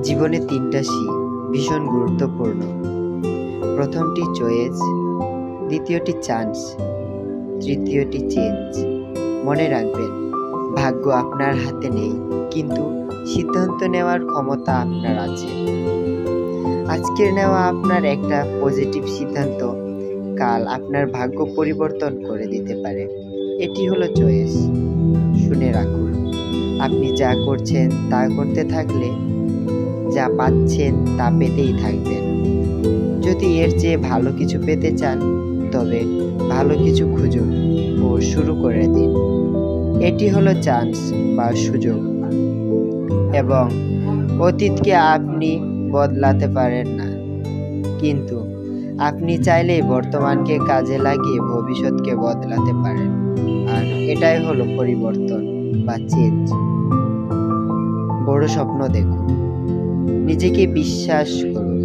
জীবনে ৩টা সি ভীষণ গুরুত্বপূর্ণ। প্রথমটি চয়েস, দ্বিতীয়টি চান্স, তৃতীয়টি চেঞ্জ। মনে রাখবেন, ভাগ্য আপনার হাতে নেই, কিন্তু সিদ্ধান্ত নেওয়ার ক্ষমতা আপনার আছে। আজকের নেওয়া আপনার একটা পজিটিভ সিদ্ধান্ত কাল আপনার ভাগ্য পরিবর্তন করে দিতে পারে। এটি হলো চয়েস। শুনে রাখুন, আপনি যা করছেন তা করতে থাকলে যা পাচ্ছেন তা পেতেই থাকবেন। যদি এর চেয়ে ভালো কিছু পেতে চান, তবে ভালো কিছু খুঁজুন ও শুরু করে দিন। এটি হলো চান্স বা সুযোগ। এবং অতীতকে আপনি বদলাতে পারেন না, কিন্তু আপনি চাইলেই বর্তমানকে কাজে লাগিয়ে ভবিষ্যৎকে বদলাতে পারেন। আর এটাই হলো পরিবর্তন বা চেঞ্জ। বড় স্বপ্ন দেখুন, নিজেকে বিশ্বাস করুন,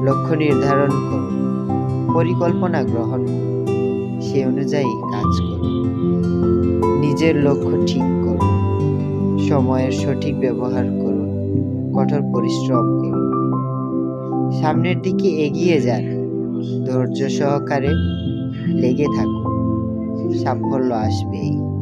লক্ষ্য নির্ধারণ করুন, পরিকল্পনা গ্রহণ করুন, সে অনুযায়ী কাজ করুন। নিজের লক্ষ্য ঠিক করুন, সময়ের সঠিক ব্যবহার করুন, কঠোর পরিশ্রম করুন, সামনের দিকে এগিয়ে যান, ধৈর্য সহকারে লেগে থাকুন, সাফল্য আসবেই।